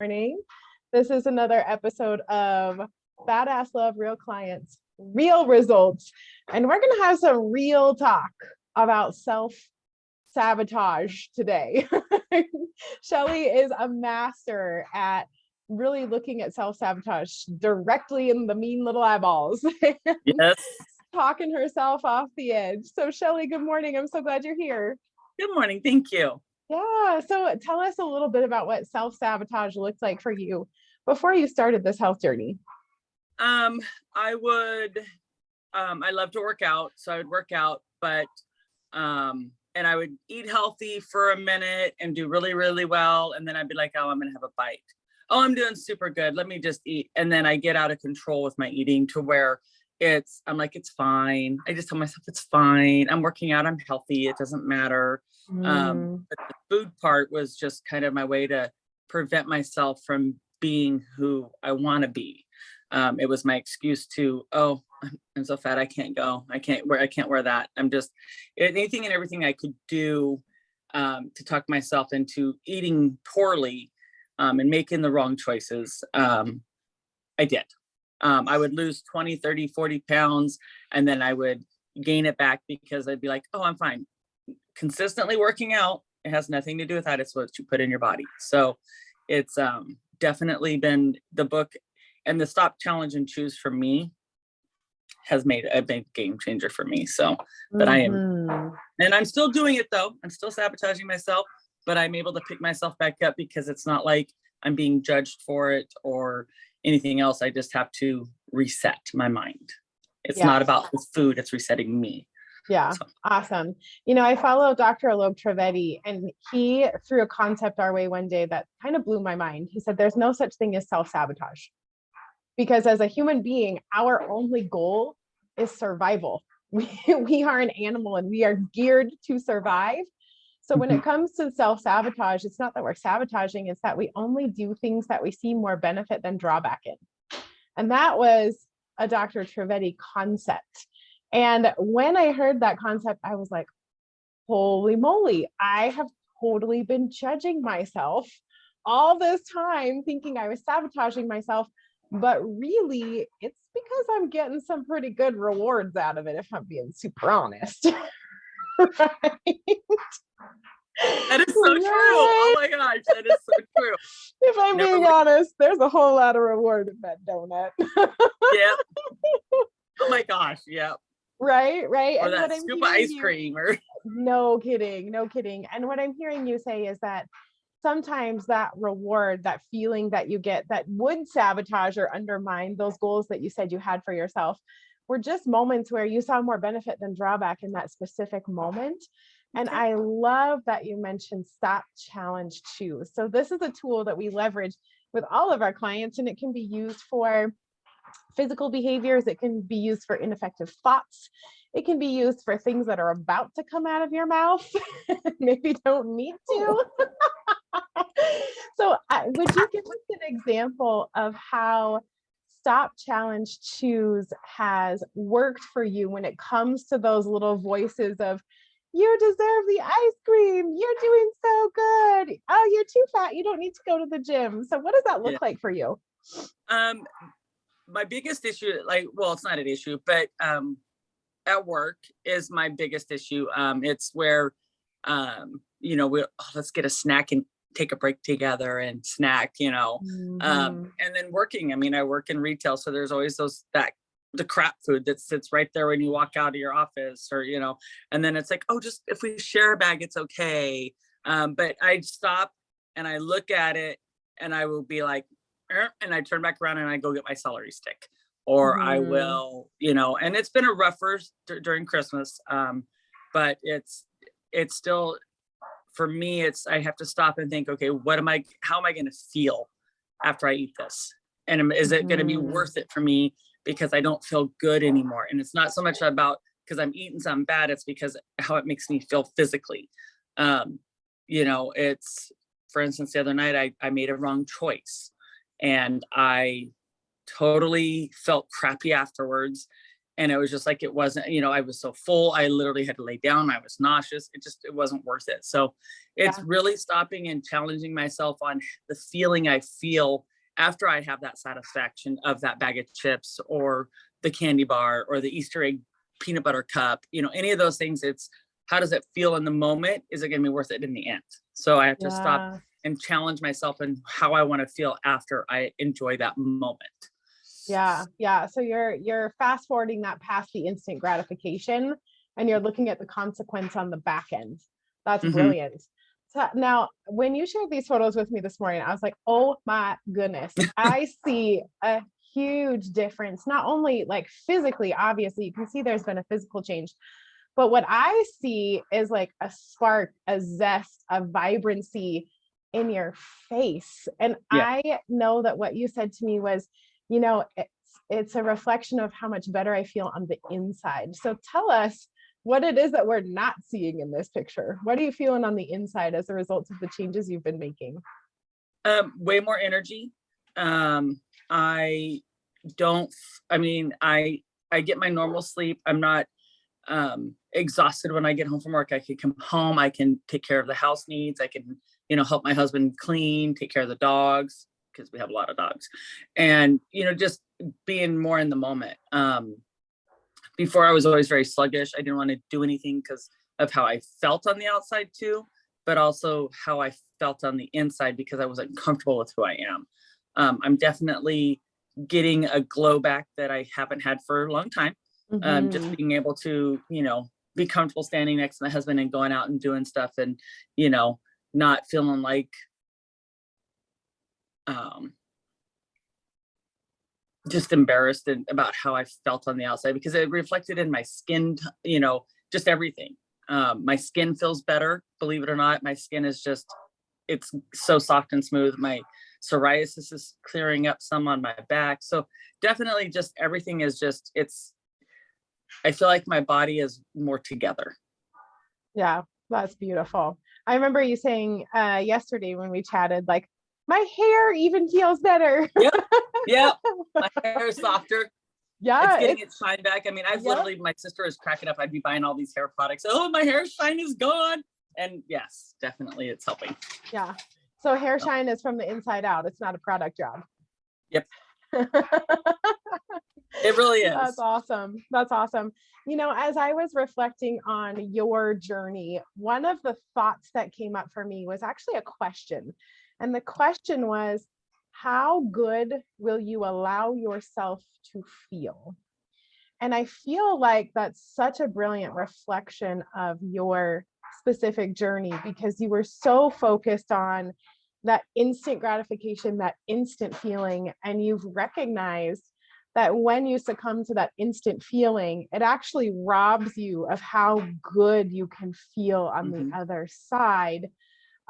Morning. This is another episode of Badass Love, Real Clients, Real Results. And we're going to have some real talk about self-sabotage today. Shelley is a master at really looking at self-sabotage directly in the mean little eyeballs. Yes. Talking herself off the edge. So Shelley, good morning. I'm so glad you're here. Good morning. Thank you. Yeah. So tell us a little bit about what self-sabotage looks like for you before you started this health journey. I love to work out. So I would work out, but, and I would eat healthy for a minute and do really, really well. And then I'd be like, oh, I'm going to have a bite. Oh, I'm doing super good. Let me just eat. And then I get out of control with my eating to where I'm like, it's fine. I just tell myself it's fine. I'm working out. I'm healthy. It doesn't matter. But the food part was just kind of my way to prevent myself from being who I want to be. It was my excuse to, oh, I'm so fat. I can't go. I can't wear that. I'm just anything and everything I could do to talk myself into eating poorly and making the wrong choices. I did. I would lose 20, 30, 40 pounds, and then I would gain it back because I'd be like, oh, I'm fine. Consistently working out, it has nothing to do with that. It's what you put in your body. So it's definitely been the book, and the Stop, Challenge, and Choose for me has made a big game changer for me. So, but I am, and I'm still doing it though. I'm still sabotaging myself, but I'm able to pick myself back up because it's not like I'm being judged for it or anything else. I just have to reset my mind. It's not about the food. It's resetting me. Yeah. So. Awesome. You know, I follow Dr. Alok Trivedi, and he threw a concept our way one day that kind of blew my mind. He said, there's no such thing as self-sabotage, because as a human being, our only goal is survival. We are an animal and we are geared to survive. So when it comes to self-sabotage, it's not that we're sabotaging, it's that we only do things that we see more benefit than drawback in. And that was a Dr. Trivedi concept. And when I heard that concept, I was like, holy moly, I have totally been judging myself all this time, thinking I was sabotaging myself. But really, it's because I'm getting some pretty good rewards out of it, if I'm being super honest. Right? That is so true. Oh my gosh, that is so true. If I'm being honest, there's a whole lot of reward in that donut. Yeah. Oh my gosh, yeah. Right. Or and that scoop of ice cream. Or no kidding. And what I'm hearing you say is that sometimes that reward, that feeling that you get that would sabotage or undermine those goals that you said you had for yourself were just moments where you saw more benefit than drawback in that specific moment. And I love that you mentioned Stop, Challenge, Choose. So this is a tool that we leverage with all of our clients, and it can be used for physical behaviors. It can be used for ineffective thoughts. It can be used for things that are about to come out of your mouth. Maybe don't need to. So would you give us an example of how Stop, Challenge, Choose has worked for you when it comes to those little voices of, you deserve the ice cream, you're doing so good, oh, you're too fat, you don't need to go to the gym? So what does that look like for you? My biggest issue, it's not an issue, but at work is my biggest issue. It's where let's get a snack and take a break together and snack, and then working. I mean, I work in retail, so there's always the crap food that sits right there when you walk out of your office, or and then it's like, oh, just if we share a bag, it's okay. But I stop and I look at it and I will be like, and I turn back around and I go get my celery stick, or I will, and it's been a rougher during Christmas. But it's still, for me, I have to stop and think, okay, how am I going to feel after I eat this? And is it going to be worth it for me? Because I don't feel good anymore. And it's not so much about because I'm eating something bad, it's because how it makes me feel physically. It's, for instance, the other night I made a wrong choice and I totally felt crappy afterwards. And it was just like, it wasn't, I was so full. I literally had to lay down. I was nauseous. It wasn't worth it. So it's really stopping and challenging myself on the feeling I feel after I have that satisfaction of that bag of chips or the candy bar or the Easter egg peanut butter cup, any of those things. It's, how does it feel in the moment? Is it going to be worth it in the end? So I have to stop and challenge myself and how I want to feel after I enjoy that moment. Yeah. Yeah. So you're fast forwarding that past the instant gratification and you're looking at the consequence on the back end. That's brilliant. So now when you shared these photos with me this morning, I was like, oh my goodness, I see a huge difference. Not only like physically, obviously you can see there's been a physical change, but what I see is like a spark, a zest, a vibrancy in your face. And I know that what you said to me was, it's a reflection of how much better I feel on the inside. So tell us what it is that we're not seeing in this picture. What are you feeling on the inside as a result of the changes you've been making? Way more energy. I get my normal sleep. I'm not exhausted when I get home from work. I can come home. I can take care of the house needs. I can, help my husband clean, take care of the dogs, because we have a lot of dogs, and just being more in the moment. Before I was always very sluggish. I didn't want to do anything because of how I felt on the outside too, but also how I felt on the inside because I wasn't comfortable with who I am. I'm definitely getting a glow back that I haven't had for a long time. Just being able to, be comfortable standing next to my husband and going out and doing stuff and, not feeling like, just embarrassed about how I felt on the outside because it reflected in my skin, just everything. My skin feels better, believe it or not. My skin is it's so soft and smooth. My psoriasis is clearing up some on my back. So definitely just everything is I feel like my body is more together. Yeah, that's beautiful. I remember you saying yesterday when we chatted, like, my hair even feels better. Yep. My hair is softer. Yeah. It's getting its shine back. I mean, I've literally, my sister is cracking up. I'd be buying all these hair products. Oh, my hair shine is gone. And yes, definitely it's helping. Yeah. So hair shine is from the inside out. It's not a product job. Yep. It really is. That's awesome. That's awesome. As I was reflecting on your journey, one of the thoughts that came up for me was actually a question. And the question was, how good will you allow yourself to feel? And I feel like that's such a brilliant reflection of your specific journey because you were so focused on that instant gratification, that instant feeling, and you've recognized that when you succumb to that instant feeling, it actually robs you of how good you can feel on the other side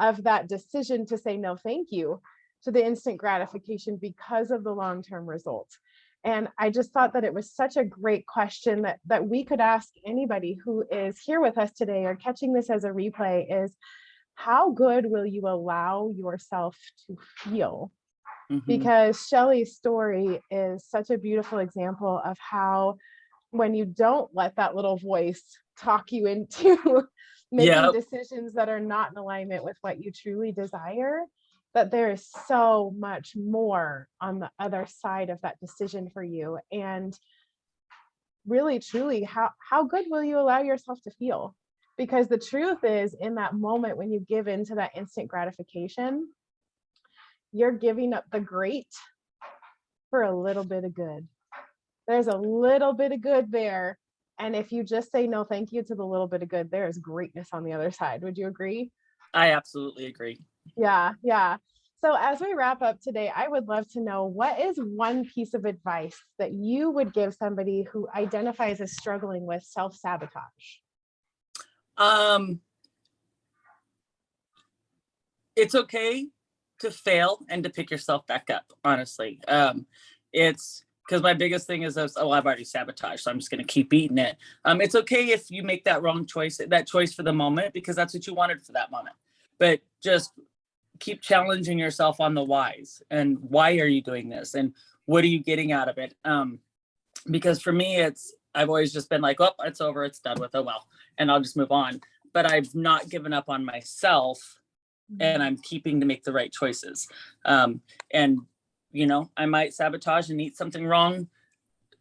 of that decision to say no thank you to the instant gratification because of the long-term results. And I just thought that it was such a great question that we could ask anybody who is here with us today or catching this as a replay is, how good will you allow yourself to feel? Because Shelley's story is such a beautiful example of how when you don't let that little voice talk you into making decisions that are not in alignment with what you truly desire, that there is so much more on the other side of that decision for you. And really, truly, how good will you allow yourself to feel? Because the truth is, in that moment when you give into that instant gratification, you're giving up the great for a little bit of good. There's a little bit of good there. And if you just say no thank you to the little bit of good, there is greatness on the other side. Would you agree? I absolutely agree. Yeah. So as we wrap up today, I would love to know, what is one piece of advice that you would give somebody who identifies as struggling with self-sabotage? It's okay to fail and to pick yourself back up, honestly. It's because my biggest thing is, I've already sabotaged, so I'm just going to keep eating it. It's okay if you make that wrong choice, that choice for the moment, because that's what you wanted for that moment. But just keep challenging yourself on the whys, and why are you doing this, and what are you getting out of it? Because for me, I've always just been like, oh, it's over, it's done with, oh well, and I'll just move on. But I've not given up on myself, and I'm keeping to make the right choices. And you know, I might sabotage and eat something wrong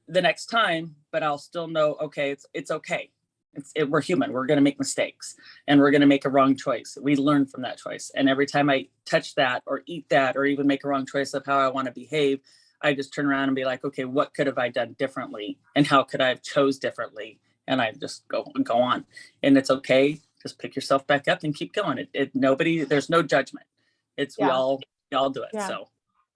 the next time, but I'll still know, okay, it's okay. We're human. We're going to make mistakes, and we're going to make a wrong choice. We learn from that choice. And every time I touch that or eat that or even make a wrong choice of how I want to behave, I just turn around and be like, okay, what could have I done differently? And how could I have chose differently? And I just go on. And it's okay. Just pick yourself back up and keep going. There's no judgment. We all do it. Yeah. So.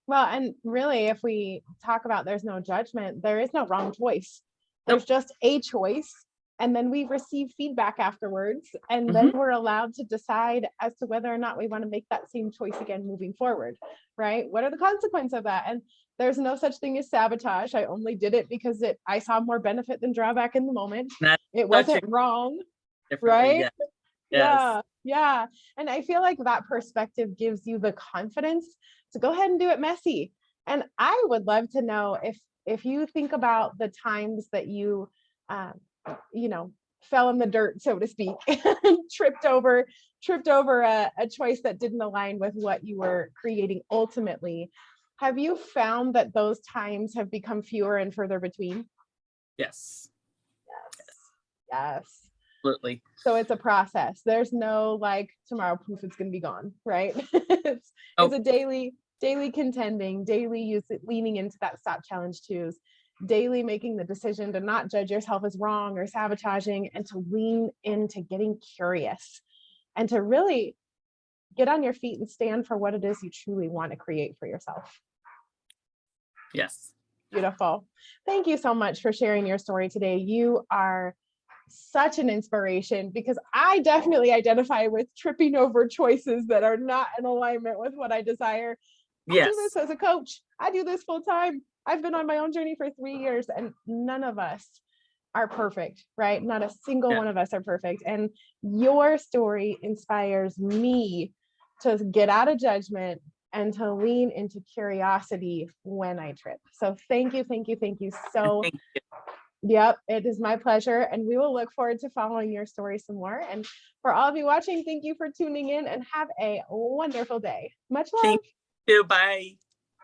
Well, and really, if we talk about there's no judgment, there is no wrong choice. There's just a choice. And then we receive feedback afterwards. And then we're allowed to decide as to whether or not we want to make that same choice again moving forward, right? What are the consequences of that? And there's no such thing as sabotage. I only did it because I saw more benefit than drawback in the moment. It wasn't wrong, right? Yeah. Yes. Yeah. And I feel like that perspective gives you the confidence to go ahead and do it messy. And I would love to know if you think about the times that you, fell in the dirt, so to speak, tripped over a choice that didn't align with what you were creating ultimately. Have you found that those times have become fewer and further between? Yes. Yes. Absolutely. So it's a process. There's no like tomorrow poof, it's going to be gone, right? It's a daily contending, daily leaning into that stop, challenge, choose, daily making the decision to not judge yourself as wrong or sabotaging, and to lean into getting curious and to really get on your feet and stand for what it is you truly want to create for yourself. Yes. Beautiful. Thank you so much for sharing your story today. You are such an inspiration, because I definitely identify with tripping over choices that are not in alignment with what I desire. Yes. I do this as a coach. I do this full time. I've been on my own journey for 3 years, and none of us are perfect, right? Not a single one of us are perfect. And your story inspires me to get out of judgment and to lean into curiosity when I trip. So thank you so. Thank you. Yep, it is my pleasure. And we will look forward to following your story some more. And for all of you watching, thank you for tuning in, and have a wonderful day. Much love. Thank you. Bye.